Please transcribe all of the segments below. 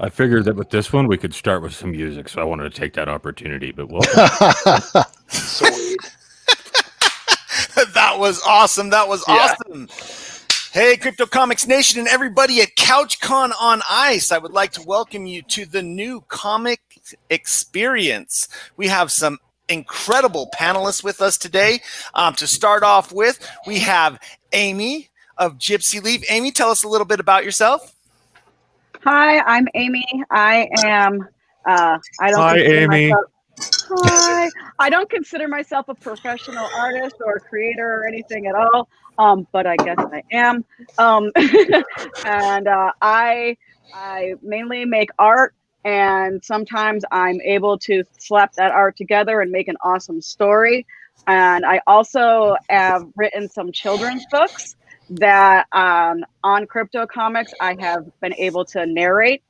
I figured that with this one we could start with some music, so I wanted to take that opportunity. But Sweet. That was awesome. That was awesome. Hey, Crypto Comics Nation and everybody at CouchCon on Ice. I would like to welcome you to the new comic experience. We have some incredible panelists with us today. To start off with, we have Amy of Gypsy Leaf. Amy, tell us a little bit about yourself. Hi, I'm Amy. I am. Hi, Amy. Hi. I don't consider myself a professional artist or creator or anything at all, but I guess I am. And I mainly make art, and sometimes I'm able to slap that art together and make an awesome story. And I also have written some children's books that on Crypto Comics I have been able to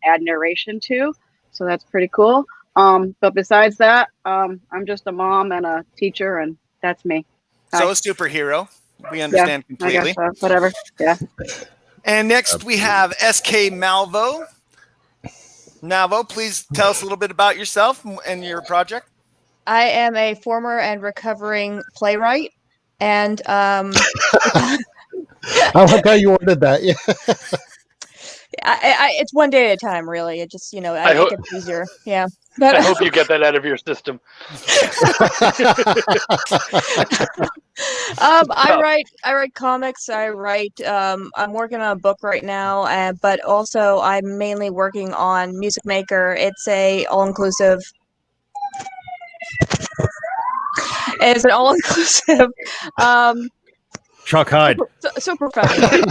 add narration to, so that's pretty cool. But besides that, I'm just a mom and a teacher, and that's me. So a superhero. We understand completely. I guess so. Whatever. Yeah. And next we have SK Malvo. Malvo, please tell us a little bit about yourself and your project. I am a former and recovering playwright, and I like how you ordered that. Yeah. it's one day at a time, really. It just, I think it's easier. Yeah. But I hope you get that out of your system. I write comics. I'm working on a book right now, but also I'm mainly working on Music Maker. It's a all-inclusive. It's an all-inclusive. Chuck Hyde. So professional.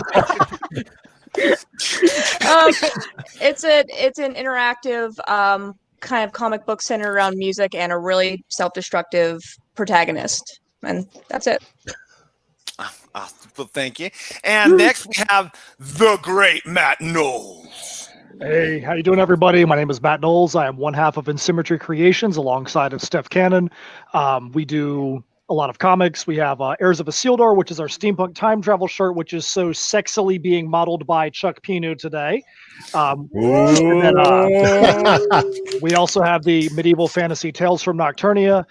It's an interactive kind of comic book centered around music and a really self-destructive protagonist, and that's it. Well, thank you. And next we have the great Matt Knowles. Hey, how you doing, everybody? My name is Matt Knowles. I am one half of Insymmetry Creations alongside of Steph Cannon. We do a lot of comics. We have Heirs of Isildur, which is our steampunk time travel shirt, which is so sexily being modeled by Chuck Pino today. And then, we also have the Medieval Fantasy Tales from Nocturnia.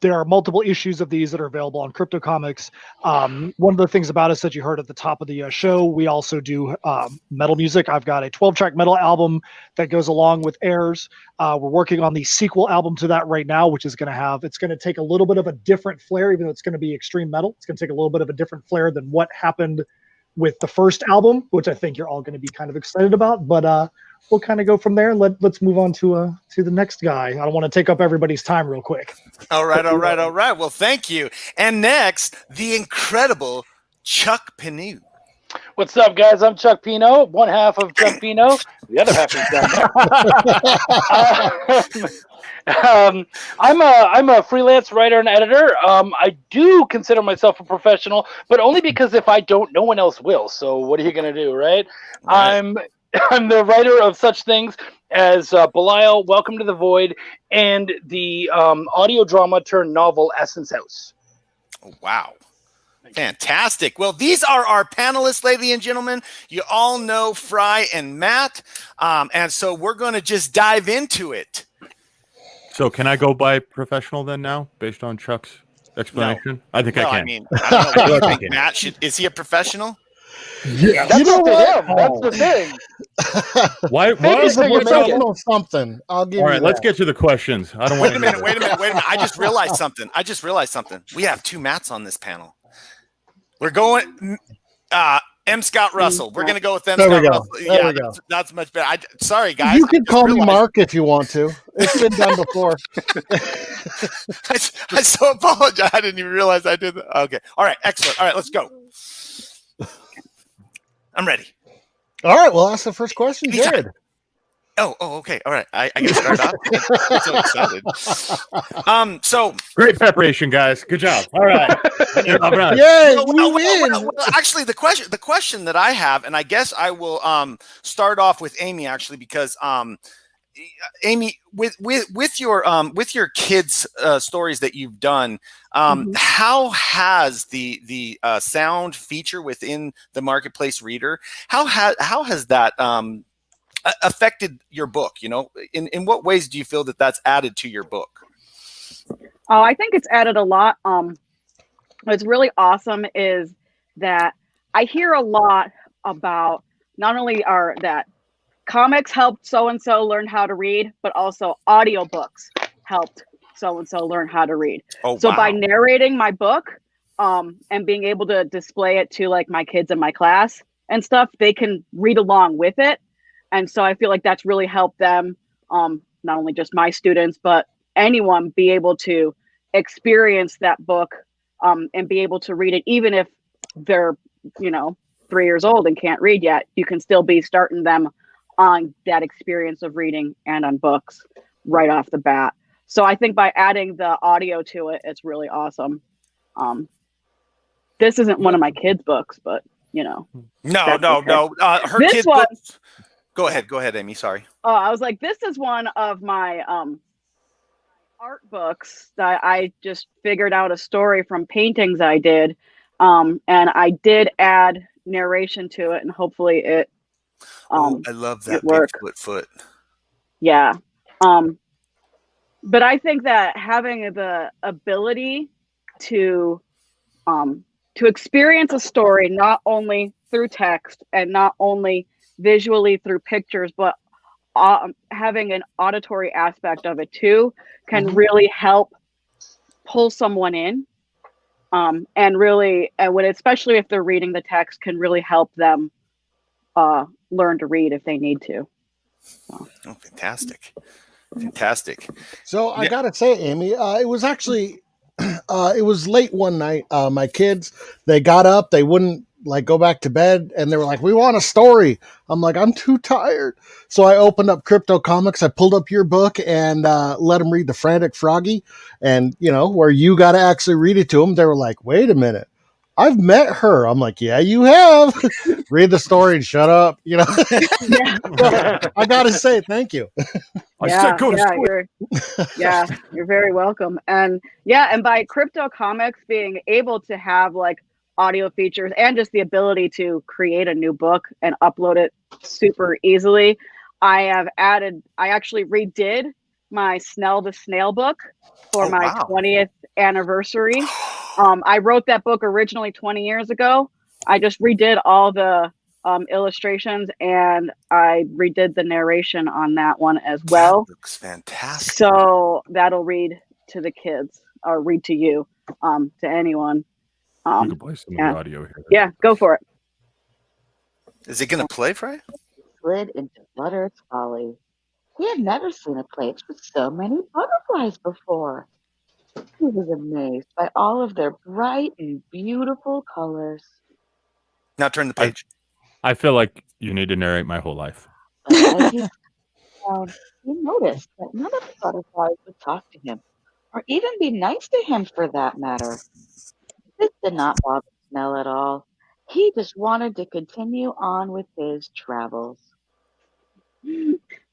There are multiple issues of these that are available on Crypto Comics. One of the things about us that you heard at the top of the show, we also do metal music. I've got a 12-track metal album that goes along with Heirs. We're working on the sequel album to that right now, which is it's going to take a little bit of a different flair, even though it's going to be extreme metal. It's going to take a little bit of a different flair than what happened with the first album, which I think you're all going to be kind of excited about. But we'll kind of go from there, and let's move on to the next guy. I don't want to take up everybody's time real quick. All right. Well, thank you. And next, the incredible Chuck Pino. What's up, guys? I'm Chuck Pino, one half of Chuck Pino. The other half is down there. I'm a freelance writer and editor. I do consider myself a professional, but only because if I don't, no one else will. So what are you going to do, right? I'm the writer of such things as Belial, Welcome to the Void, and the audio drama turned novel Essence House. Oh, wow. Fantastic. Well, these are our panelists, ladies and gentlemen. You all know Fry and Matt. And so we're going to just dive into it. So can I go by professional then now, based on Chuck's explanation? No. I think I can. I mean, I don't know what you think, Matt. Is he a professional? Yeah, that's up to him. That's the thing. Why professional something? I'll give you. All right, let's get to the questions. I don't want Wait a minute. I just realized something. We have two Matts on this panel. We're going M. Scott Russell. We're going to go with M. There Scott we go. Russell. There we go. That's much better. Sorry, guys. You can call me Mark if you want to. It's been done before. I so apologize. I didn't even realize I did that. Okay. All right. Excellent. All right. Let's go. I'm ready. All right. Well, ask the first question, Jared. Oh, okay. All right. I can start off. I'm so excited. So great preparation, guys. Good job. All right. Yay, we win. Well, actually, the question that I have, and I guess I will start off with Amy, actually, because Amy, with your kids' stories that you've done, how has the sound feature within the Marketplace Reader, how has that affected your book? You know, in what ways do you feel that that's added to your book? Oh, I think it's added a lot. What's really awesome is that I hear a lot about not only are that comics helped so-and-so learn how to read, but also audiobooks helped so-and-so learn how to read. Oh, So wow. by narrating my book, and being able to display it to like my kids in my class and stuff, they can read along with it. And so I feel like that's really helped them, not only just my students, but anyone be able to experience that book, and be able to read it, even if they're, 3 years old and can't read yet. You can still be starting them on that experience of reading and on books right off the bat. So I think by adding the audio to it, it's really awesome. This isn't one of my kids' books, but No. okay. Her This kids' one- books. Go ahead, Amy. Sorry. Oh, I was like, this is one of my art books that I just figured out a story from paintings I did. And I did add narration to it, and hopefully it I love that it worked. Bigfoot foot. Yeah. But I think that having the ability to experience a story not only through text and not only visually through pictures, but having an auditory aspect of it too can really help pull someone in, and really, especially if they're reading the text, can really help them learn to read if they need to. Oh, fantastic. So I gotta say, Amy, it was actually it was late one night. My kids, they got up, they wouldn't like go back to bed, and they were like, "We want a story." I'm like, "I'm too tired." So I opened up Crypto Comics. I pulled up your book and let them read The Frantic Froggy, and where you got to actually read it to them. They were like, "Wait a minute, I've met her." I'm like, "Yeah, you have." Read the story and shut up. Yeah. I gotta say, thank you. I said go to school. You're very welcome. And by Crypto Comics being able to have like audio features and just the ability to create a new book and upload it super easily, I actually redid my Snell the Snail book for my 20th anniversary. I wrote that book originally 20 years ago. I just redid all the illustrations, and I redid the narration on that one as well. That looks fantastic. So that'll read to the kids or read to you, to anyone. You can play some of the audio here. Yeah, go for it. Is it going to play, Fry? Slid into Flutter's Folly. He had never seen a place with so many butterflies before. He was amazed by all of their bright and beautiful colors. Now turn the page. I feel like you need to narrate my whole life. But as he down, he noticed that none of the butterflies would talk to him, or even be nice to him for that matter. This did not bother Snell at all. He just wanted to continue on with his travels.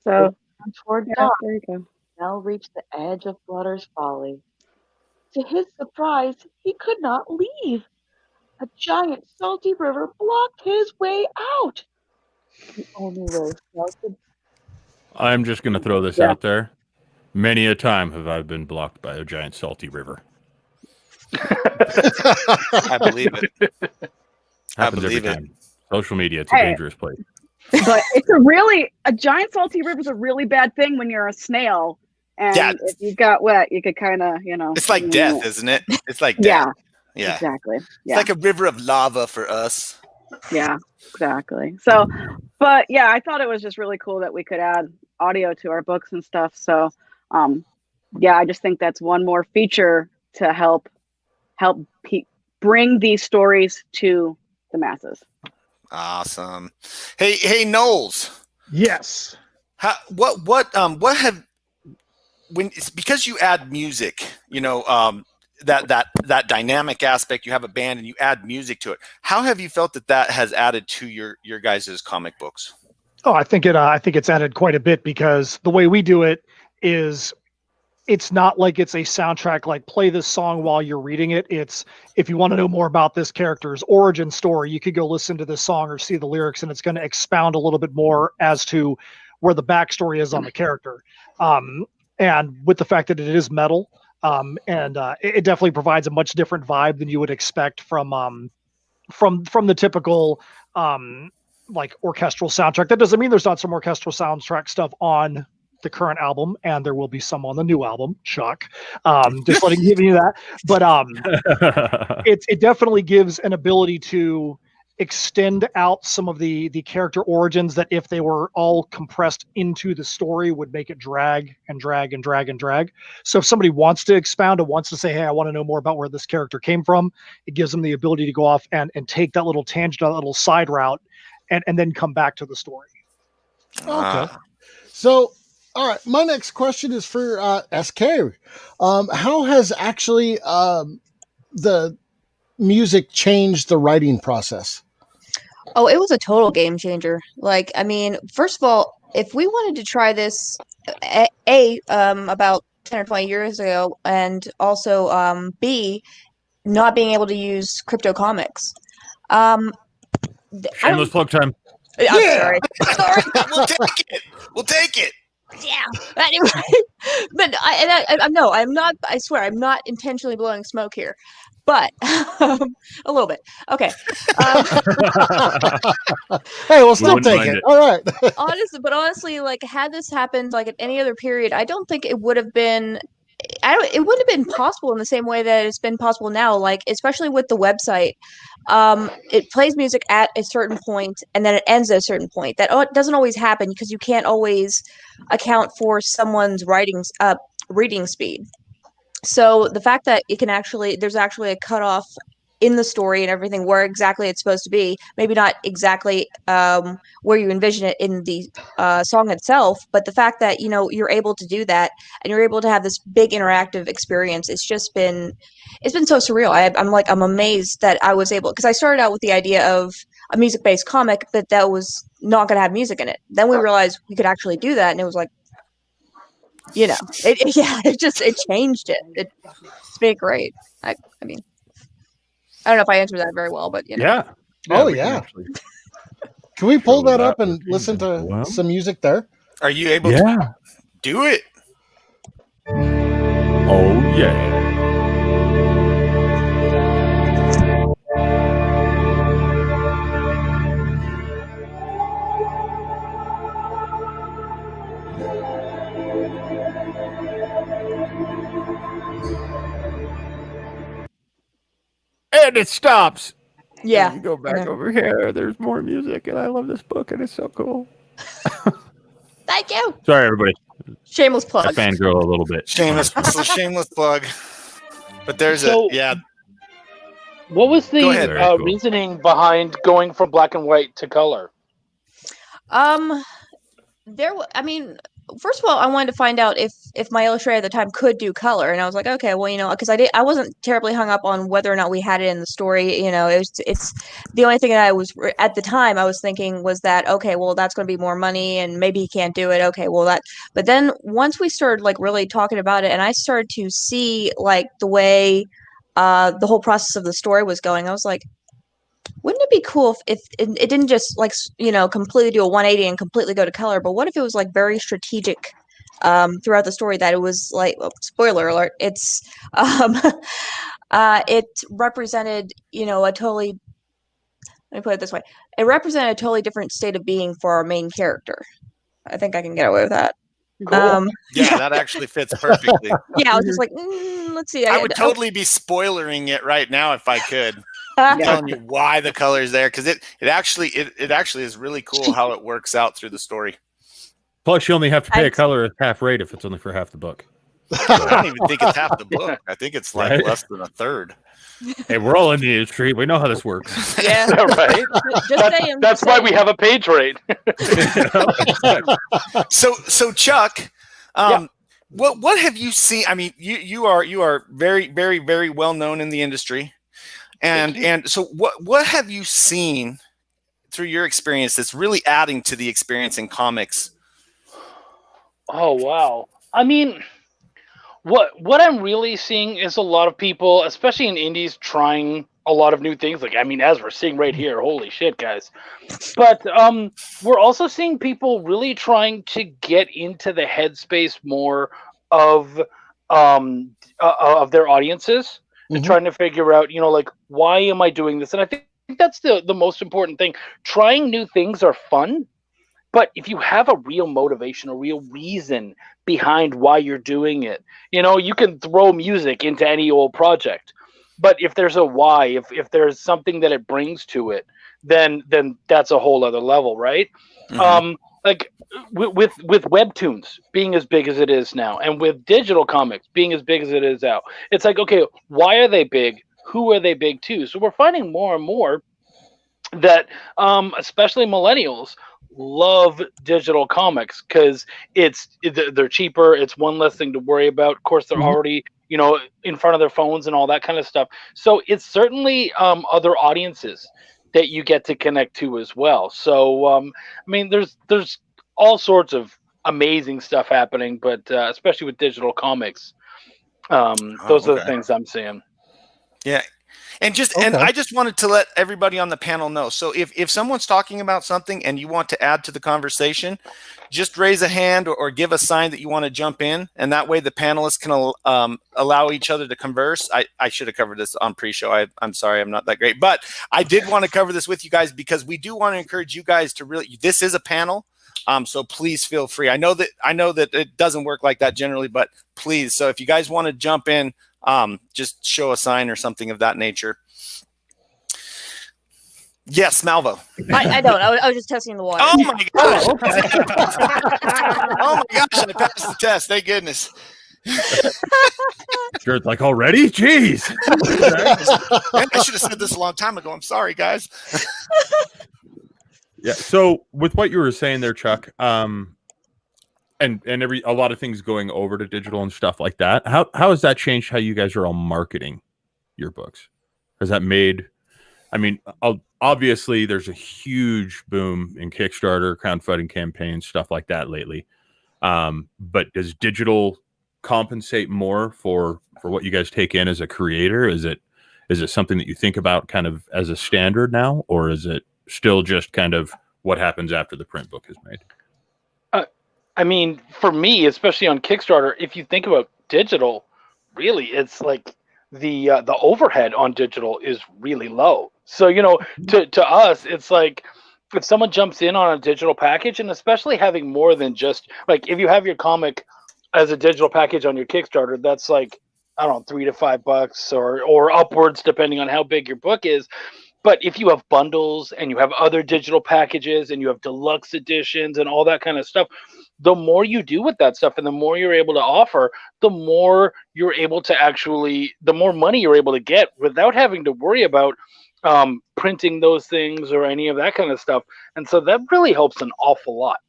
So Toward dawn, there you go. Snell reached the edge of Flutter's Folly. To his surprise, he could not leave. A giant salty river blocked his way out. The only way Snell could I'm just going to throw this out there. Many a time have I been blocked by a giant salty river. I believe it. Happens every believe it. time. Social media, it's a dangerous place. But it's a giant salty river is a really bad thing when you're a snail. And if you got wet, you could kind of, It's like death, isn't it? It's like death. Yeah. Exactly. It's like a river of lava for us. Yeah, exactly. So, but yeah, I thought it was just really cool that we could add audio to our books and stuff. So, I just think that's one more feature to help bring these stories to the masses. Awesome. Hey, Knowles. Yes. It's because you add music, that dynamic aspect, you have a band and you add music to it. How have you felt that has added to your guys' comic books? Oh, I think it's added quite a bit, because the way we do it is it's not like it's a soundtrack, like play this song while you're reading it. It's, if you want to know more about this character's origin story, you could go listen to this song or see the lyrics, and it's going to expound a little bit more as to where the backstory is on the character. And with the fact that it is metal, it definitely provides a much different vibe than you would expect from the typical like orchestral soundtrack. That doesn't mean there's not some orchestral soundtrack stuff on the current album, and there will be some on the new album. Shock. Just letting you that. But it definitely gives an ability to extend out some of the character origins that, if they were all compressed into the story, would make it drag and drag and drag and drag. So if somebody wants to expound and wants to say, hey, I want to know more about where this character came from, it gives them the ability to go off and take that little tangent, that little side route, and then come back to the story. Okay. So, all right, my next question is for SK. How has actually the music changed the writing process? Oh, it was a total game changer. Like, I mean, first of all, if we wanted to try this, about 10 or 20 years ago, and also, B, not being able to use crypto comics. Shameless plug time. I'm sorry. Sorry. We'll take it. Yeah. Anyway, but I'm not. I swear, I'm not intentionally blowing smoke here, but a little bit. Okay. Hey, we'll still take it. All right. honestly, like, had this happened like at any other period, I don't think it would have been. It wouldn't have been possible in the same way that it's been possible now. Like, especially with the website, it plays music at a certain point and then it ends at a certain point. That doesn't always happen because you can't always account for someone's reading speed. So the fact that there's actually a cutoff in the story and everything where exactly it's supposed to be, maybe not exactly where you envision it in the song itself, but the fact that, you're able to do that and you're able to have this big interactive experience, it's been so surreal. I'm amazed that I was able, because I started out with the idea of a music-based comic, but that was not going to have music in it. Then we realized we could actually do that, and it was like, it changed it. It's been great. I mean, I don't know if I answered that very well, but Yeah. Yeah. Can we pull that up and listen to some music there? Are you able to do it? Oh, yeah. And it stops. Yeah. And you go back over here. There's more music, and I love this book, and it's so cool. Thank you. Sorry, everybody. Shameless plug. I fangirl a little bit. Shameless plug. But there's What was the cool. reasoning behind going from black and white to color? First of all, I wanted to find out if my illustrator at the time could do color, and I was like, okay, well, because I wasn't terribly hung up on whether or not we had it in the story. It's the only thing that I was at the time I was thinking was that, okay, well, that's going to be more money, and maybe he can't do it. Okay, well, that. But then once we started like really talking about it, and I started to see like the way the whole process of the story was going, I was like, wouldn't it be cool if it didn't just like completely do a 180 and completely go to color, but what if it was like very strategic throughout the story, that it was like, spoiler alert, it's it represented a totally, let me put it this way, it represented a totally different state of being for our main character. I think I can get away with that. Cool. That actually fits perfectly. Yeah, I was just like, let's see. I would totally be spoilering it right now if I could. I'm telling you why the color is there, because it actually is really cool how it works out through the story. Plus, you only have to pay a color at half rate if it's only for half the book. I don't even think it's half the book. I think it's like less than a third. Hey, we're all in the industry. We know how this works. Yeah, right. That's why we have a page rate. So Chuck, what have you seen? I mean, you are very, very, very well known in the industry. And so what have you seen through your experience that's really adding to the experience in comics? Oh, wow. I mean, What I'm really seeing is a lot of people, especially in indies, trying a lot of new things. Like, I mean, as we're seeing right here, holy shit, guys. But we're also seeing people really trying to get into the headspace more of their audiences, to trying to figure out, like, why am I doing this? And I think that's the most important thing. Trying new things are fun, but if you have a real motivation, a real reason behind why you're doing it, you can throw music into any old project. But if there's a why, if there's something that it brings to it, then that's a whole other level, right? Like with webtoons being as big as it is now, and with digital comics being as big as it is now, it's like, okay, why are they big? Who are they big to? So we're finding more and more that especially millennials love digital comics because they're cheaper. It's one less thing to worry about. Of course, they're already in front of their phones and all that kind of stuff. So it's certainly other audiences that you get to connect to as well. So I mean, there's all sorts of amazing stuff happening, but especially with digital comics, those are the things I'm seeing. Yeah. And I just wanted to let everybody on the panel know. So if someone's talking about something and you want to add to the conversation, just raise a hand or give a sign that you want to jump in. And that way the panelists can allow each other to converse. I should have covered this on pre-show. I'm sorry, I'm not that great. But I did want to cover this with you guys because we do want to encourage you guys to really, this is a panel. So please feel free. I know that it doesn't work like that generally, but please. So if you guys want to jump in, just show a sign or something of that nature. Yes, Malvo. I don't. I was just testing the water. Oh my gosh! Oh my gosh! I passed the test. Thank goodness. Sure, it's like already. Jeez. I should have said this a long time ago. I'm sorry, guys. Yeah. So with what you were saying there, Chuck, and a lot of things going over to digital and stuff like that. How has that changed how you guys are all marketing your books? Has that made? I mean, obviously, there's a huge boom in Kickstarter, crowdfunding campaigns, stuff like that lately. But does digital compensate more for what you guys take in as a creator? Is it something that you think about kind of as a standard now, or is it still just kind of what happens after the print book is made? I mean, for me, especially on Kickstarter, if you think about digital, really, it's like the overhead on digital is really low. So, to us, it's like if someone jumps in on a digital package, and especially having more than just like if you have your comic as a digital package on your Kickstarter, that's like, I don't know, $3 to $5 or upwards, depending on how big your book is. But if you have bundles and you have other digital packages and you have deluxe editions and all that kind of stuff, the more you do with that stuff and the more you're able to offer, the more you're able to the more money you're able to get without having to worry about printing those things or any of that kind of stuff. And so that really helps an awful lot,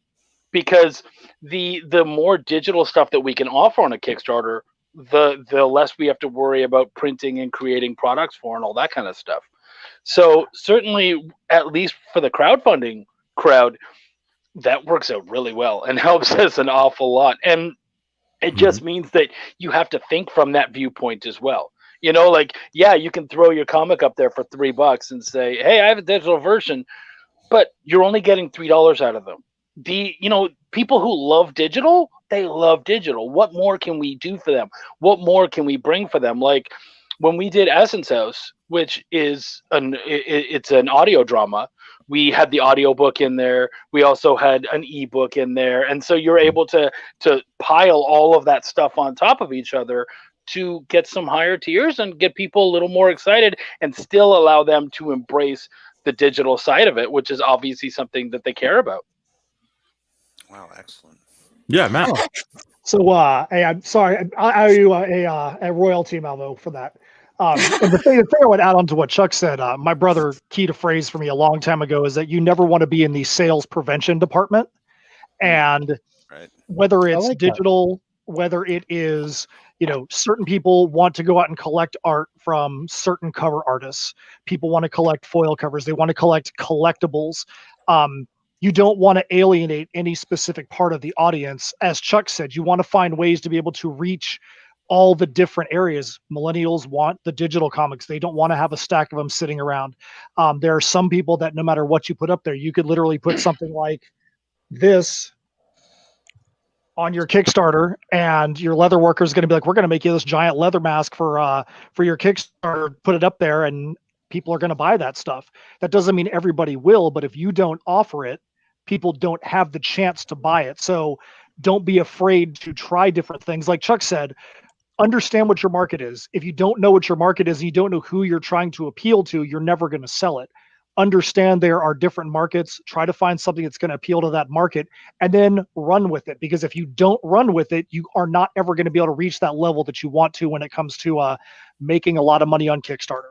because the more digital stuff that we can offer on a Kickstarter, the less we have to worry about printing and creating products for and all that kind of stuff. So certainly, at least for the crowdfunding crowd, that works out really well and helps us an awful lot. And it just means that you have to think from that viewpoint as well. Like, yeah, you can throw your comic up there for $3 and say, hey, I have a digital version, but you're only getting $3 out of them. People who love digital, they love digital. What more can we do for them? What more can we bring for them? Like when we did Essence House, which is it's an audio drama, we had the audiobook in there. We also had an ebook in there. And so you're able to pile all of that stuff on top of each other to get some higher tiers and get people a little more excited and still allow them to embrace the digital side of it, which is obviously something that they care about. Wow, excellent. Yeah, Matt. So, hey, I'm sorry. I owe you a royalty, Malvo, for that. And the thing I would add on to what Chuck said, my brother keyed a phrase for me a long time ago is that you never want to be in the sales prevention department. And whether it's digital, whether it is, certain people want to go out and collect art from certain cover artists. People want to collect foil covers. They want to collect collectibles. You don't want to alienate any specific part of the audience. As Chuck said, you want to find ways to be able to reach all the different areas. Millennials want the digital comics. They don't want to have a stack of them sitting around. There are some people that no matter what you put up there, you could literally put something like this on your Kickstarter, and your leather worker is going to be like, we're going to make you this giant leather mask for your Kickstarter, put it up there, and people are going to buy that stuff. That doesn't mean everybody will, but if you don't offer it, people don't have the chance to buy it. So don't be afraid to try different things. Like Chuck said, understand what your market is. If you don't know what your market is and you don't know who you're trying to appeal to, you're never going to sell it. Understand there are different markets. Try to find something that's going to appeal to that market and then run with it. Because if you don't run with it, you are not ever going to be able to reach that level that you want to when it comes to making a lot of money on Kickstarter.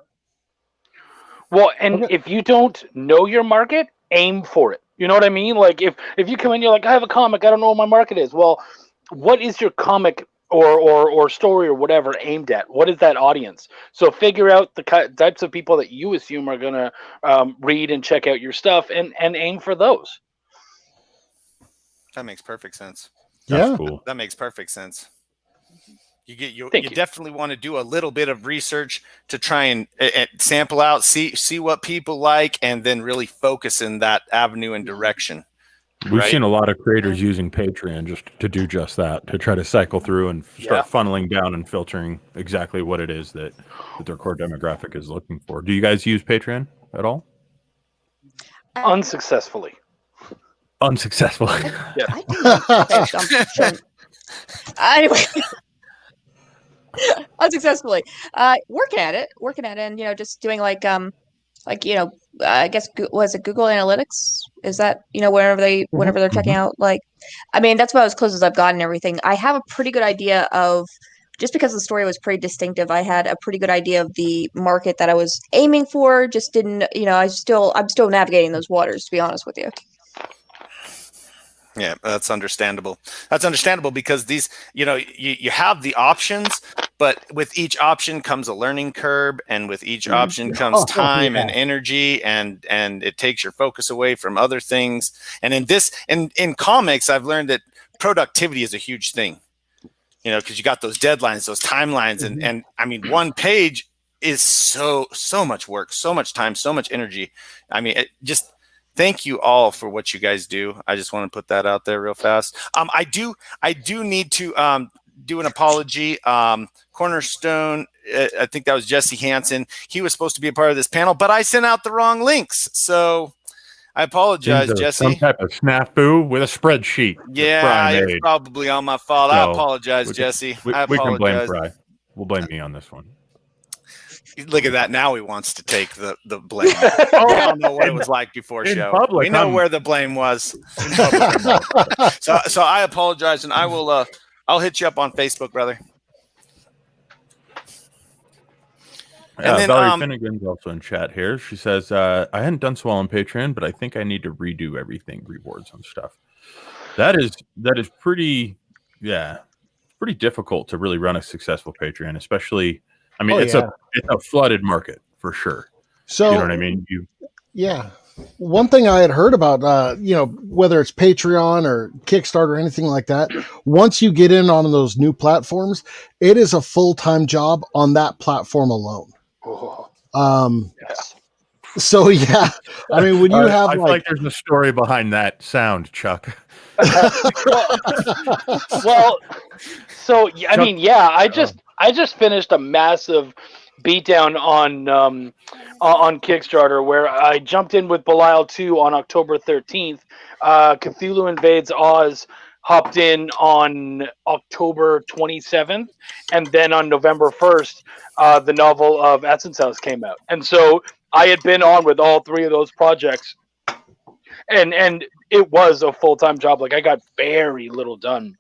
Well, and if you don't know your market, aim for it. You know what I mean? Like if you come in, you're like, I have a comic, I don't know what my market is. Well, what is your comic or story or whatever aimed at? What is that audience? So figure out the types of people that you assume are going to read and check out your stuff and aim for those. That makes perfect sense. That's cool. That makes perfect sense. You definitely want to do a little bit of research to try and sample out, see what people like, and then really focus in that avenue and direction. We've seen a lot of creators using Patreon just to do just that, to try to cycle through and start funneling down and filtering exactly what it is that their core demographic is looking for. Do you guys use Patreon at all? Unsuccessfully. Unsuccessfully. Anyway. Unsuccessfully. Working at it, and just doing I guess was it Google Analytics? Is that whenever they're checking out, that's about as close as I've gotten and everything. I have a pretty good idea of, just because the story was pretty distinctive, I had a pretty good idea of the market that I was aiming for. Just didn't, I'm still navigating those waters, to be honest with you. Yeah, that's understandable. That's understandable because these, you have the options, but with each option comes a learning curve, and with each option comes time and energy, and it takes your focus away from other things. And in comics, I've learned that productivity is a huge thing, because you got those deadlines, those timelines, and I mean, one page is so much work, so much time, so much energy. I mean, thank you all for what you guys do. I just want to put that out there real fast. I do need to do an apology. Cornerstone, I think that was Jesse Hansen. He was supposed to be a part of this panel, but I sent out the wrong links. So I apologize, Jesse. Some type of snafu with a spreadsheet. Yeah, it's probably on my fault. I apologize, Jesse. I apologize. We can blame Fry. We'll blame me on this one. Look at that. Now he wants to take the blame. I don't know what it was like before show. Public, we know where the blame was. So I apologize, and I will I'll hit you up on Facebook, brother. And then, Valerie Finnegan's also in chat here. She says, I hadn't done so well on Patreon, but I think I need to redo everything, rewards and stuff. That is pretty difficult to really run a successful Patreon, especially. I mean, it's a flooded market for sure. So you know what I mean? One thing I had heard about, whether it's Patreon or Kickstarter or anything like that, once you get in on those new platforms, it is a full-time job on that platform alone. So I mean, when you have, I feel like there's a story behind that sound, Chuck. I just finished a massive beatdown on Kickstarter where I jumped in with Belial 2 on October 13th. Cthulhu Invades Oz hopped in on October 27th, and then on November 1st, the novel of Essence House came out. And so I had been on with all three of those projects, and it was a full-time job. Like, I got very little done.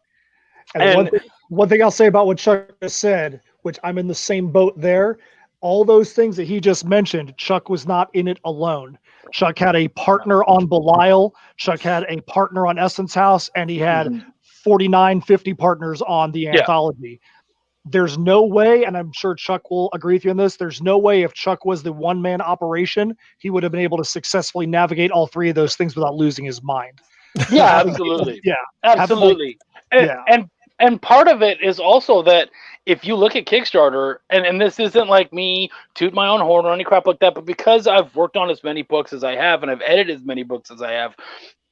And one thing I'll say about what Chuck just said, which I'm in the same boat there, all those things that he just mentioned, Chuck was not in it alone. Chuck had a partner on Belial, Chuck had a partner on Essence House, and he had 50 partners on the anthology. There's no way, and I'm sure Chuck will agree with you on this, there's no way if Chuck was the one-man operation, he would have been able to successfully navigate all three of those things without losing his mind. Yeah, absolutely. Absolutely. And part of it is also that if you look at Kickstarter, and this isn't like me toot my own horn or any crap like that, but because I've worked on as many books as I have and I've edited as many books as I have,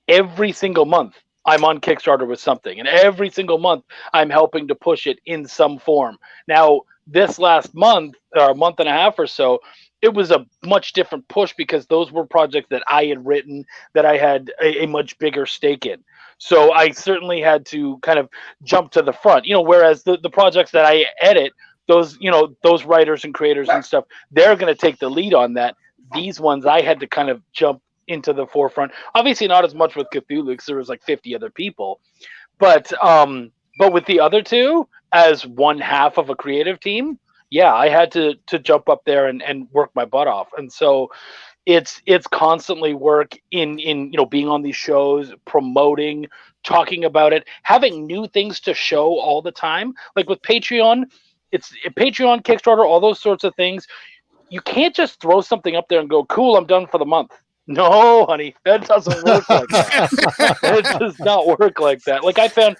every single month I'm on Kickstarter with something, and every single month I'm helping to push it in some form. Now, this last month, or a month and a half or so, it was a much different push because those were projects that I had written that I had a much bigger stake in. So I certainly had to kind of jump to the front, whereas the projects that I edit, those writers and creators and stuff, they're going to take the lead on that. These ones I had to kind of jump into the forefront. Obviously not as much with Cthulhu because there was like 50 other people, but with the other two as one half of a creative team, yeah, I had to jump up there and work my butt off. And so it's constantly work in being on these shows, promoting, talking about it, having new things to show all the time. Like with Patreon, it's Patreon, Kickstarter, all those sorts of things. You can't just throw something up there and go, cool, I'm done for the month. No, honey, that doesn't work like that. It does not work like that. Like I found,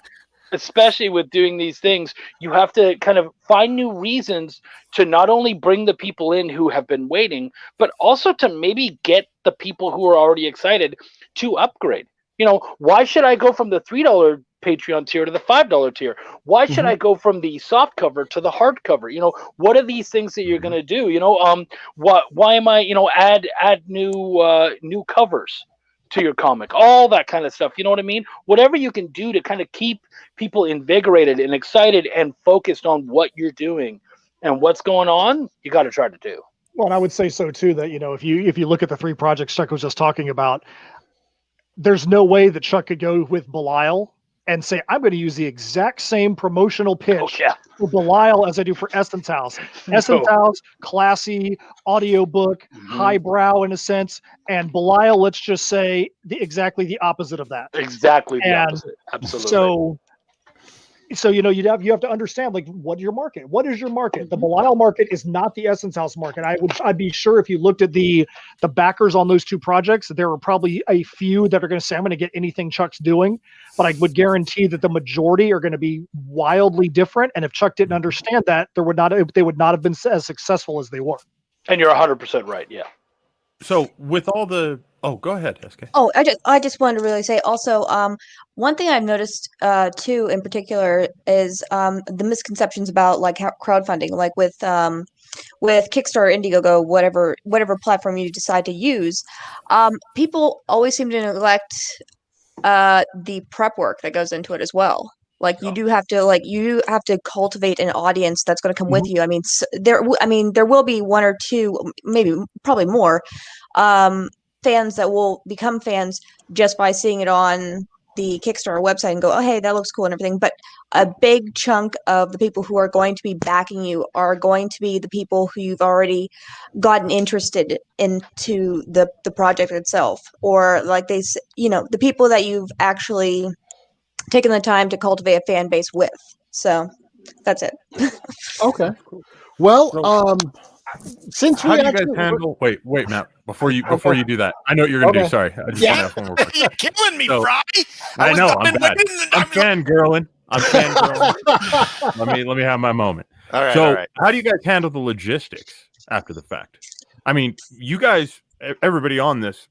especially with doing these things, you have to kind of find new reasons to not only bring the people in who have been waiting, but also to maybe get the people who are already excited to upgrade. Why should I go from the $3 Patreon tier to the $5 tier? Why should I go from the soft cover to the hard cover? What are these things that you're going to do? Why am I, add new covers to your comic, all that kind of stuff. You know what I mean? Whatever you can do to kind of keep people invigorated and excited and focused on what you're doing and what's going on, you got to try to do. Well, and I would say so too, that, if you look at the 3 projects Chuck was just talking about, there's no way that Chuck could go with Belial and say, I'm going to use the exact same promotional pitch for Belial as I do for Essence House. Essence House, classy, audiobook, highbrow in a sense, and Belial, let's just say exactly the opposite of that. Exactly the opposite. Absolutely. So you have to understand, like, what is your market? The Belial market is not the Essence House market. I'd be sure if you looked at the backers on those 2 projects, there were probably a few that are going to say, I'm going to get anything Chuck's doing, but I would guarantee that the majority are going to be wildly different. And if Chuck didn't understand that, they would not have been as successful as they were. And you're 100% right. Yeah. So with all the go ahead, SK. Oh, I just wanted to really say also, one thing I've noticed too in particular is the misconceptions about like how crowdfunding, like with Kickstarter, Indiegogo, whatever platform you decide to use. People always seem to neglect the prep work that goes into it as well. Like you have to cultivate an audience that's going to come with you. I mean, there will be 1 or 2, maybe probably more, fans that will become fans just by seeing it on the Kickstarter website and go, oh, hey, that looks cool and everything. But a big chunk of the people who are going to be backing you are going to be the people who you've already gotten interested into the project itself, or like the people that you've actually taken the time to cultivate a fan base with. So that's it. Okay. Well, since how do you guys handle? Wait, Matt. Before you do that, I know what you're gonna do. Sorry, I just want to have one more question. You're killing me, Fry. I know. I'm bad. I'm fangirling. Let me have my moment. All right. So, how do you guys handle the logistics after the fact? I mean, you guys, everybody on this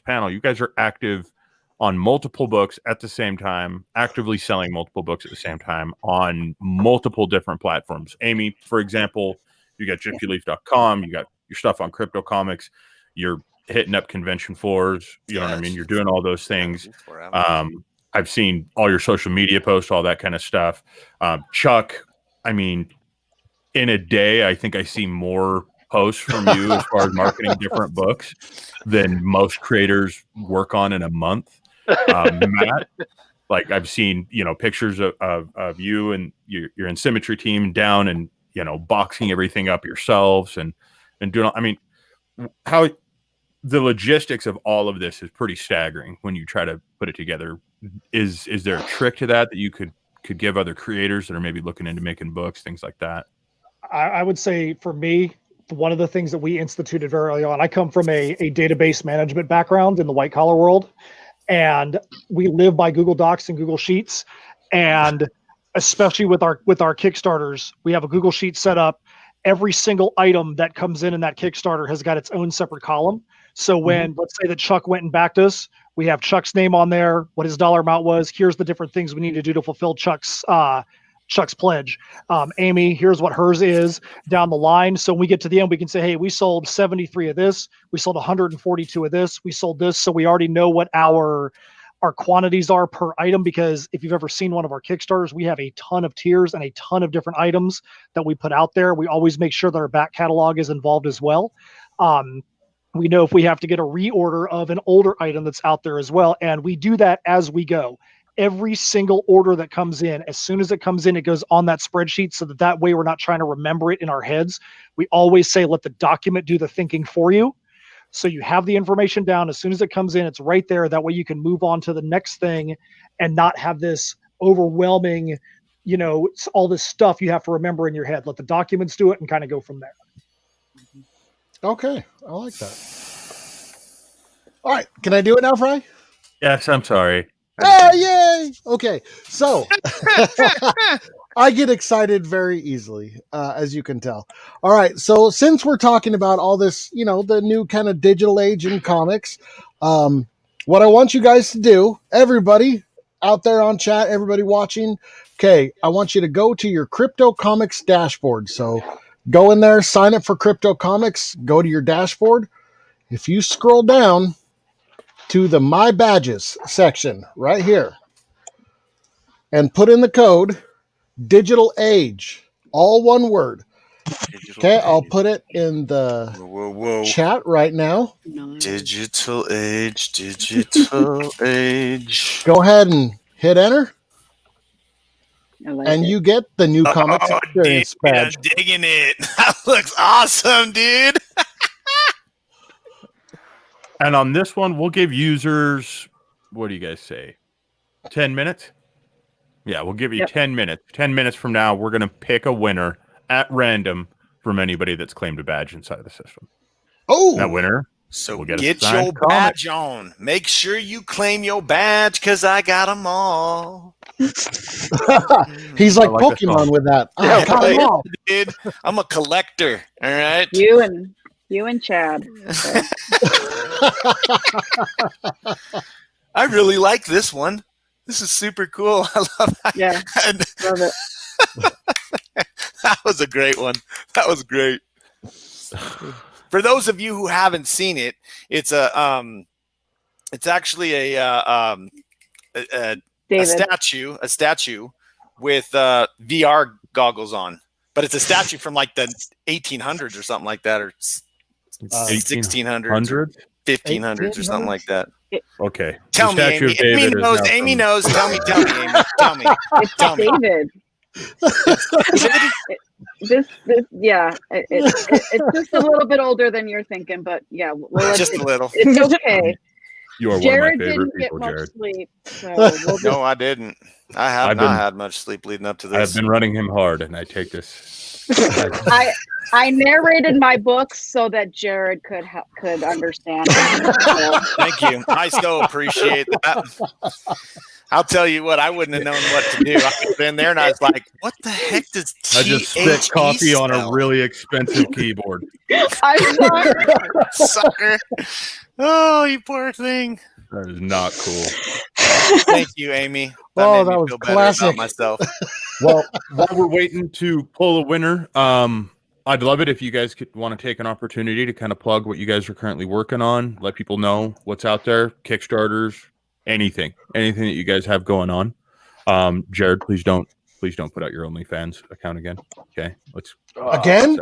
panel, you guys are active on multiple books at the same time, actively selling multiple books at the same time on multiple different platforms. Amy, for example, you got gypsyleaf.com, you got your stuff on Crypto Comics, you're hitting up convention floors, you know what I mean? You're doing all those things. I've seen all your social media posts, all that kind of stuff. Chuck, I mean, in a day, I think I see more posts from you as far as marketing different books than most creators work on in a month. Matt, like I've seen, pictures of you and your In Symmetry team down and, boxing everything up yourselves and doing, I mean, how the logistics of all of this is pretty staggering when you try to put it together. Is there a trick to that you could give other creators that are maybe looking into making books, things like that? I would say for me, one of the things that we instituted very early on, I come from a database management background in the white collar world, and we live by Google Docs and Google Sheets. And especially with our Kickstarters, we have a Google Sheet set up. Every single item that comes in that Kickstarter has got its own separate column. So when, let's say that Chuck went and backed us, we have Chuck's name on there, what his dollar amount was. Here's the different things we need to do to fulfill Chuck's pledge. Amy, here's what hers is down the line. So when we get to the end, we can say, hey, we sold 73 of this. We sold 142 of this. We sold this. So we already know what our quantities are per item, because if you've ever seen one of our Kickstarters, we have a ton of tiers and a ton of different items that we put out there. We always make sure that our back catalog is involved as well. We know if we have to get a reorder of an older item that's out there as well. And we do that as we go. Every single order that comes in, as soon as it comes in, it goes on that spreadsheet, so that way we're not trying to remember it in our heads. We always say, let the document do the thinking for you. So you have the information down. As soon as it comes in, it's right there. That way you can move on to the next thing and not have this overwhelming, all this stuff you have to remember in your head. Let the documents do it and kind of go from there. Okay, I like that. All right, can I do it now, Fry? Yes, I'm sorry. Yay! Okay, so I get excited very easily, as you can tell. All right, so since we're talking about all this, the new kind of digital age in comics, what I want you guys to do, everybody out there on chat, everybody watching, okay, I want you to go to your Crypto Comics dashboard. So go in there, sign up for Crypto Comics, go to your dashboard. If you scroll down to the My Badges section right here and put in the code Digital Age, all one word. Okay, I'll put it in the chat right now. Digital Age, Digital Age. Go ahead and hit enter. And you get the new Comics Experience badge. I'm digging it. That looks awesome, dude. And on this one, we'll give users, what do you guys say? 10 minutes? Yeah, we'll give you 10 minutes. 10 minutes from now, we're going to pick a winner at random from anybody that's claimed a badge inside of the system. Oh! That winner. So we'll get your badge on. Make sure you claim your badge, because I got them all. He's like Pokemon with that. I got them all. Dude, I'm a collector. All right. You and Chad. So. I really like this one. This is super cool. I love that. Yeah, love it. That was a great one. That was great. For those of you who haven't seen it, it's actually a statue with VR goggles on, but it's a statue from like the 1800s or something like that, or 1600s, 1500s or something like that. Okay. Tell me, Amy. Amy knows. Amy knows. Tell me, Amy. Tell me. It's David. It's just a little bit older than you're thinking, but yeah, just a little. It's okay. You are Jared one of my favorite didn't get people, much Jared. sleep. So No, I didn't. I have not had much sleep leading up to this. I've been running him hard, and I take this. I narrated my books so that Jared could understand. Thank you. I so appreciate that. I'll tell you what, I wouldn't have known what to do. I was in there and I was like, what the heck does I just spit coffee on a really expensive keyboard. I'm sorry. Sucker. Oh, you poor thing. That is not cool. Thank you, Amy. That made me was feel better classic. about myself. Well, while we're waiting to pull a winner, I'd love it if you guys could want to take an opportunity to kind of plug what you guys are currently working on, let people know what's out there, Kickstarters, anything that you guys have going on. Jared, please don't put out your OnlyFans account again. Okay, let's again.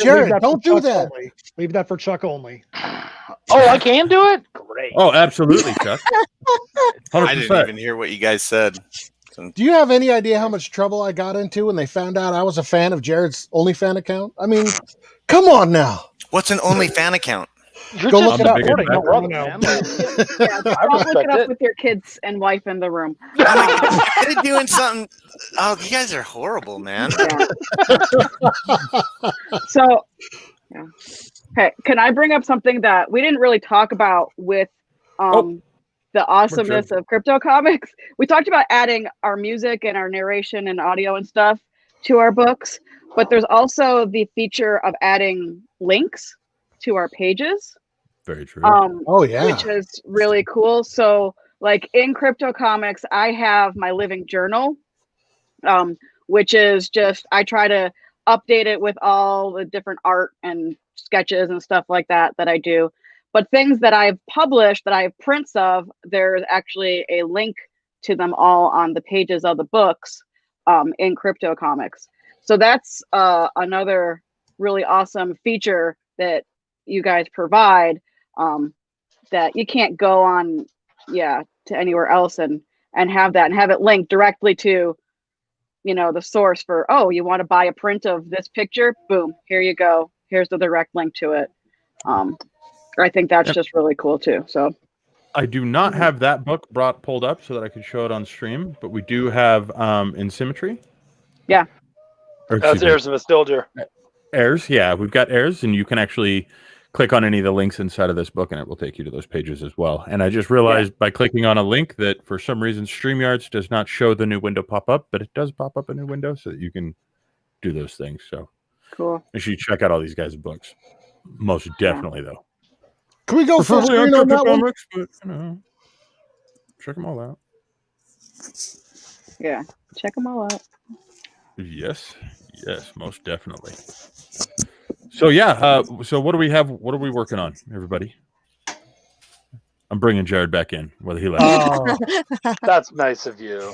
Jared, don't do that. Only. Leave that for Chuck only. Oh, I can do it? Great. Oh, absolutely, Chuck. 100%. I didn't even hear what you guys said. Do you have any idea how much trouble I got into when they found out I was a fan of Jared's OnlyFans account? I mean, come on now. What's an OnlyFans account? You're Go just look it up. supporting your brother, No. man. Yeah, don't look it up with your kids and wife in the room. They're doing something. Oh, you guys are horrible, man. So, okay, can I bring up something that we didn't really talk about with the awesomeness of crypto comics. We talked about adding our music and our narration and audio and stuff to our books, but there's also the feature of adding links to our pages. Very true. Which is really cool. So like in crypto comics, I have my living journal, which is just, I try to update it with all the different art and sketches and stuff like that I do. But things that I've published, that I have prints of, there's actually a link to them all on the pages of the books in crypto comics. So that's another really awesome feature that you guys provide, that you can't go on to anywhere else and have that and have it linked directly to, you know, the source for, oh, you want to buy a print of this picture, boom, here you go, here's the direct link to it. I think that's just really cool too. So I do not have that book pulled up so that I could show it on stream, but we do have in Symmetry. Yeah. That's Heirs of Isildur. Heirs, yeah, we've got Heirs, and you can actually click on any of the links inside of this book, and it will take you to those pages as well. And I just realized by clicking on a link that for some reason StreamYards does not show the new window pop up, but it does pop up a new window so that you can do those things. So cool. Make sure you check out all these guys' books. Most definitely, though. Can we go full screen on that one? Comics, but, you know, check them all out. Yeah, check them all out. Yes, most definitely. So yeah, so what do we have? What are we working on, everybody? I'm bringing Jared back in, whether he likes it. Oh, that's nice of you.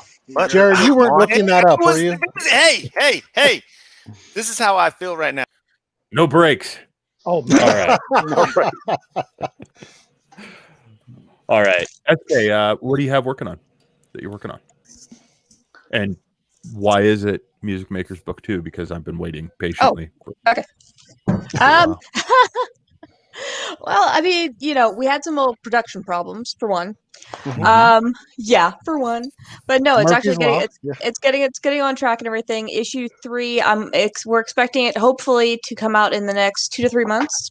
Jared, you weren't looking that up, were you? Hey! This is how I feel right now. No breaks. Oh, man. All right. No breaks. All right. Okay. What do you have working on that you're working on? And why is it Music Maker's Book 2? Because I've been waiting patiently. Oh, okay. Well, I mean, you know, we had some old production problems for one. Yeah, for one. But no, it's actually getting on track and everything. Issue 3, we're expecting it hopefully to come out in the next 2 to 3 months.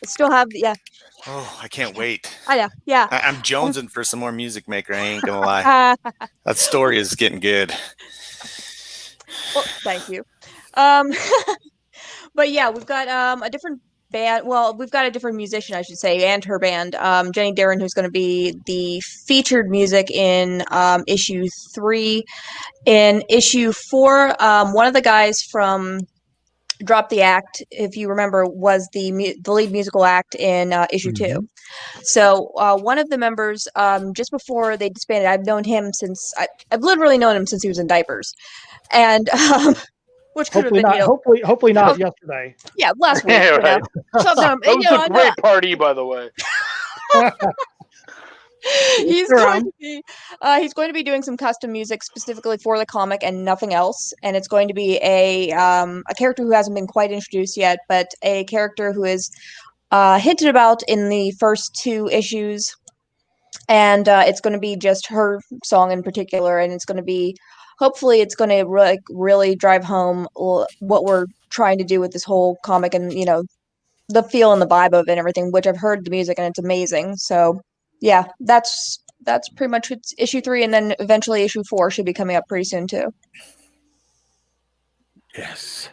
Still have Oh, I can't wait. I know. Yeah. I'm jonesing for some more Music Maker. I ain't gonna lie. That story is getting good. Well, thank you. But yeah, we've got a different band. Well, we've got a different musician, I should say, and her band, Jenny Darren, who's going to be the featured music in issue 3. In issue 4, one of the guys from Drop the Act, if you remember, was the lead musical act in issue 2. So one of the members, just before they disbanded, I've known him since I've literally known him since he was in diapers, and which could hopefully have been not, hopefully not yesterday. Yeah, last week. Yeah, right. So, That was a great party, by the way. He's going to be doing some custom music specifically for the comic and nothing else, and it's going to be a character who hasn't been quite introduced yet, but a character who is hinted about in the first 2 issues, and it's going to be just her song in particular, and it's going to be, hopefully it's going to really drive home what we're trying to do with this whole comic, and you know, the feel and the vibe of it and everything, which I've heard the music and it's amazing. So yeah, that's pretty much issue 3, and then eventually issue 4 should be coming up pretty soon too. Yes.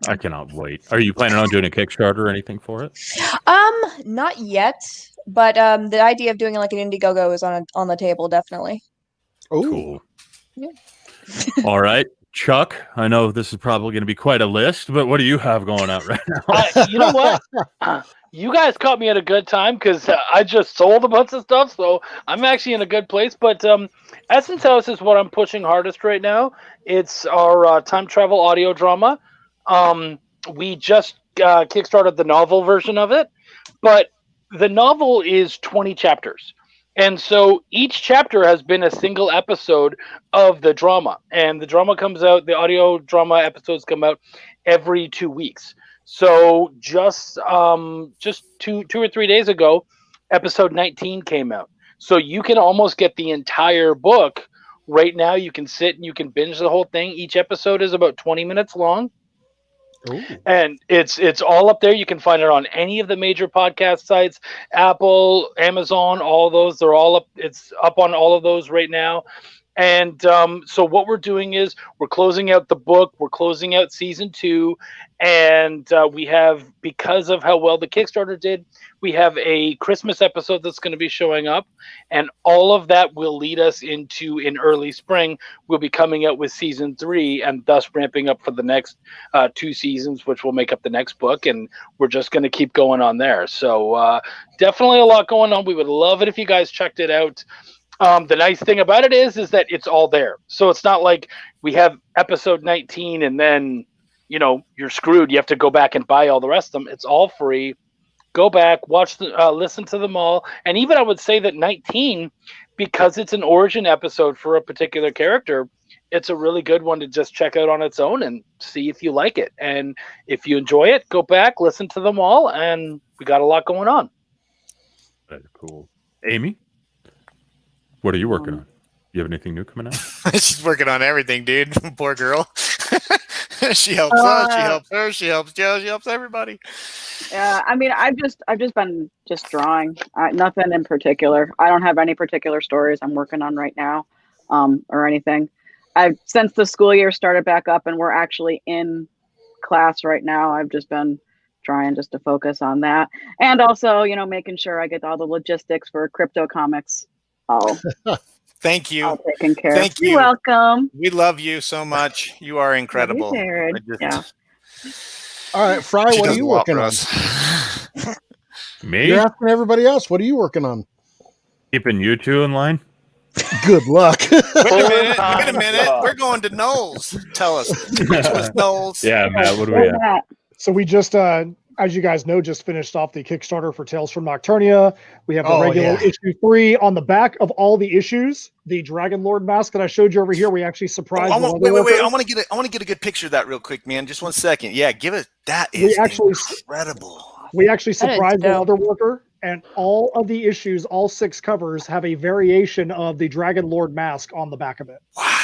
I cannot wait. Are you planning on doing a Kickstarter or anything for it? Not yet, but the idea of doing like an Indiegogo is on the table, definitely. Oh, cool. Yeah. All right, Chuck, I know this is probably going to be quite a list, but what do you have going on right now? You know what? You guys caught me at a good time because I just sold a bunch of stuff, so I'm actually in a good place. But Essence House is what I'm pushing hardest right now. It's our time travel audio drama. We just kickstarted the novel version of it, but the novel is 20 chapters. And so each chapter has been a single episode of the drama, and the drama comes out, the audio drama episodes come out every 2 weeks. So just 2 or 3 days ago, episode 19 came out. So you can almost get the entire book right now. You can sit and you can binge the whole thing. Each episode is about 20 minutes long. Ooh. And it's all up there. You can find it on any of the major podcast sites, Apple, Amazon, all those. They're all up. It's up on all of those right now. And so what we're doing is we're closing out the book. We're closing out season 2. And we have, because of how well the Kickstarter did, we have a Christmas episode that's going to be showing up. And all of that will lead us into, in early spring, we'll be coming out with season 3 and thus ramping up for the next 2 seasons, which will make up the next book. And we're just going to keep going on there. So definitely a lot going on. We would love it if you guys checked it out. The nice thing about it is that it's all there. So it's not like we have episode 19 and then, you're screwed. You have to go back and buy all the rest of them. It's all free. Go back, watch, listen to them all. And even I would say that 19, because it's an origin episode for a particular character, it's a really good one to just check out on its own and see if you like it. And if you enjoy it, go back, listen to them all. And we got a lot going on. Very cool. Amy? What are you working on? You have anything new coming out? She's working on everything, dude. Poor girl. She helps us. She helps her. She helps Joe. She helps everybody. Yeah, I mean, I've just been drawing. Nothing in particular. I don't have any particular stories I'm working on right now, or anything. Since the school year started back up and we're actually in class right now, I've just been trying just to focus on that, and also, making sure I get all the logistics for crypto comics. Thank you. All taken care Thank of. you. You're welcome. We love you so much. You are incredible. Yeah. All right, Fry, what are you working on? Me? You're asking everybody else. What are you working on? Keeping you two in line? Good luck. Wait a minute. We're going to Knowles. Tell us. Which was Knowles? Yeah, Matt, what do we have? So we just, as you guys know, just finished off the Kickstarter for Tales from Nocturnia. We have the regular issue 3 on the back of all the issues. The Dragon Lord mask that I showed you over here, we actually surprised. Wait! I want to get a good picture of that real quick, man. Just 1 second. Yeah, give it. That is incredible. We actually surprised the other worker, and all of the issues, all 6 covers, have a variation of the Dragon Lord mask on the back of it. Wow.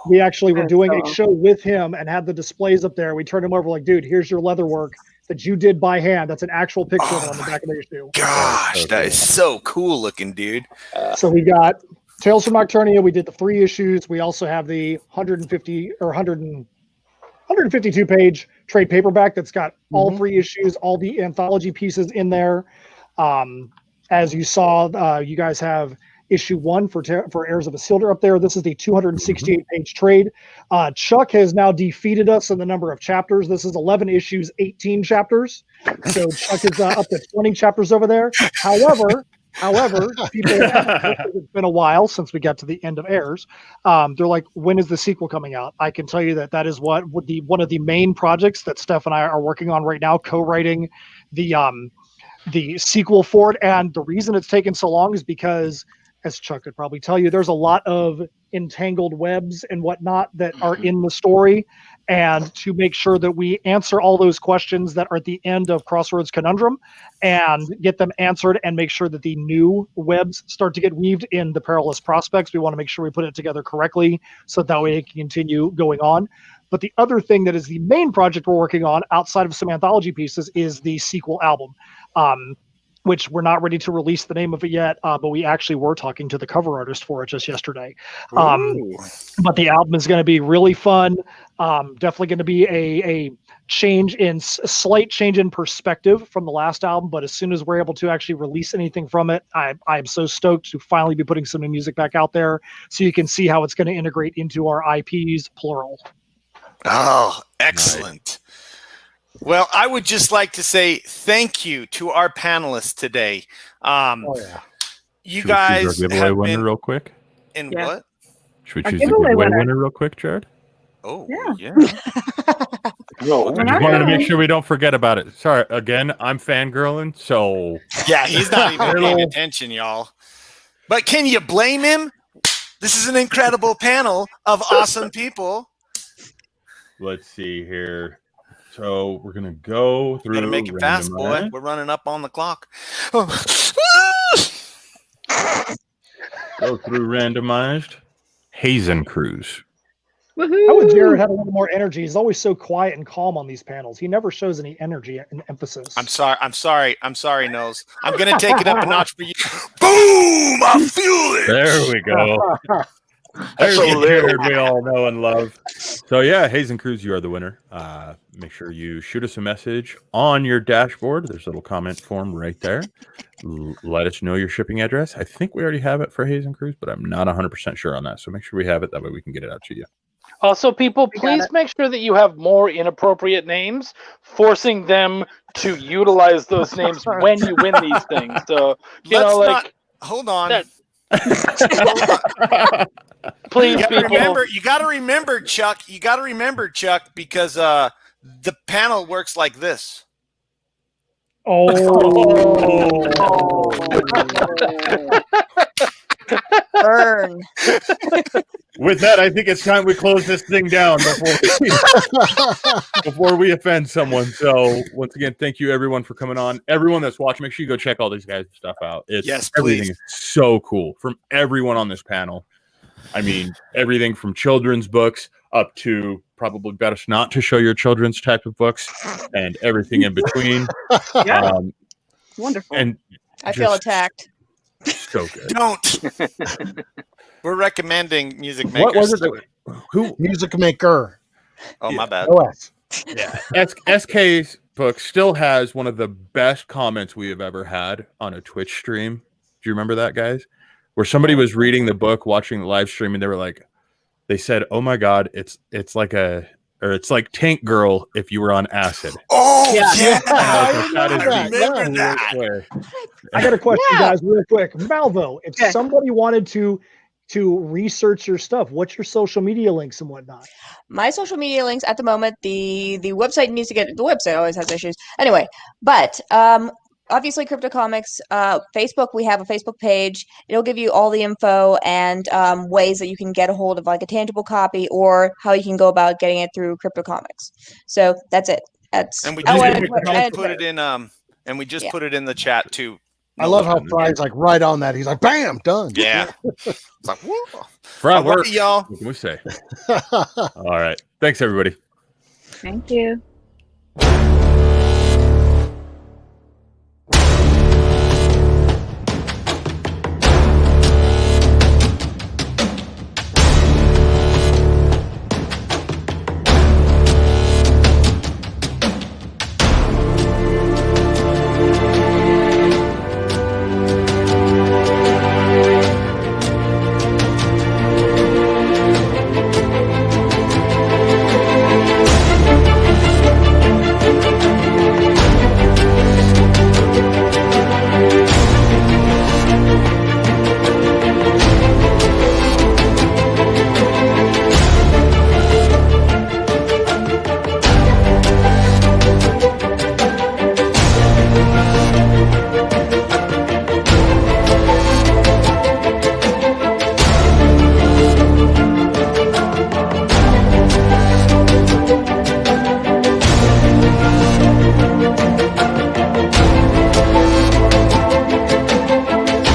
We actually were doing a show with him and had the displays up there. We turned him over like, dude, here's your leather work that you did by hand. That's an actual picture of it on the back of the issue. Gosh, that is so cool looking, dude. So we got Tales from Nocturnia. We did the 3 issues. We also have the 150 or 152 page trade paperback that's got all 3 issues, all the anthology pieces in there. As you saw, you guys have issue 1 for Heirs of Isildur up there. This is the 268 page trade. Chuck has now defeated us in the number of chapters. This is 11 issues, 18 chapters. So Chuck is up to 20 chapters over there. However, people, it's been a while since we got to the end of Heirs. They're like, when is the sequel coming out? I can tell you that is one of the main projects that Steph and I are working on right now, co-writing the sequel for it. And the reason it's taken so long is because, as Chuck could probably tell you, there's a lot of entangled webs and whatnot that are in the story. And to make sure that we answer all those questions that are at the end of Crossroads Conundrum and get them answered and make sure that the new webs start to get weaved in the Perilous Prospects, we want to make sure we put it together correctly so that way it can continue going on. But the other thing that is the main project we're working on outside of some anthology pieces is the sequel album. Which we're not ready to release the name of it yet, but we actually were talking to the cover artist for it just yesterday. But the album is going to be really fun. Definitely going to be a slight change in perspective from the last album. But as soon as we're able to actually release anything from it, I'm so stoked to finally be putting some new music back out there so you can see how it's going to integrate into our IPs, plural. Oh, excellent. Nice. Well, I would just like to say thank you to our panelists today. You guys have giveaway winner real quick. What? Should we choose the giveaway winner real quick, Jared? Oh, yeah. No, I just wanted to make sure we don't forget about it. Sorry, again, I'm fangirling, so yeah, he's not even paying attention, y'all. But can you blame him? This is an incredible panel of awesome people. Let's see here. So we're gonna go through. Gotta make it fast, boy. We're running up on the clock. Go through randomized. Hazen Cruz. Woohoo! How would Jared have a little more energy? He's always so quiet and calm on these panels. He never shows any energy and emphasis. I'm sorry, Knowles. I'm gonna take it up a notch for you. Boom! I feel it. There we go. There's the Jared we all know and love. So yeah, Hayes and Cruz, you are the winner. Make sure you shoot us a message on your dashboard. There's a little comment form right there. Let us know your shipping address. I think we already have it for Hayes and Cruz, but I'm not 100% sure on that. So make sure we have it. That way we can get it out to you. Also, people, please make sure that you have more inappropriate names, forcing them to utilize those names when you win these things. So, hold on. Please, you got to remember, Chuck. You got to remember, Chuck, because the panel works like this. Burn. With that, I think it's time we close this thing down before we offend someone. So once again, thank you everyone for coming on. Everyone that's watching, make sure you go check all these guys' stuff out. Everything is so cool from everyone on this panel. I mean, everything from children's books up to probably best not to show your children's type of books and everything in between. Wonderful. And I feel attacked. So good. Don't. We're recommending music makers. What was it? Who? Music maker. Oh, my bad. OS. Yeah. SK's book still has one of the best comments we have ever had on a Twitch stream. Do you remember that, guys? Where somebody was reading the book, watching the live stream, and they said, "Oh my God, it's like Tank Girl if you were on acid." Oh yeah, I remember that. I got a question, guys, real quick. Malvo, if somebody wanted to research your stuff, what's your social media links and whatnot? My social media links at the moment, the website needs to get, the website always has issues. Anyway, but obviously Crypto Comics, Facebook, we have a Facebook page. It'll give you all the info and ways that you can get a hold of like a tangible copy or how you can go about getting it through Crypto Comics. So that's it. And we just put it in and we just put it in the chat too. I love how Fry's like right on that. He's like, bam, done. Yeah. It's like, whoa. Fry works. Y'all. What can we say? All right. Thanks, everybody. Thank you.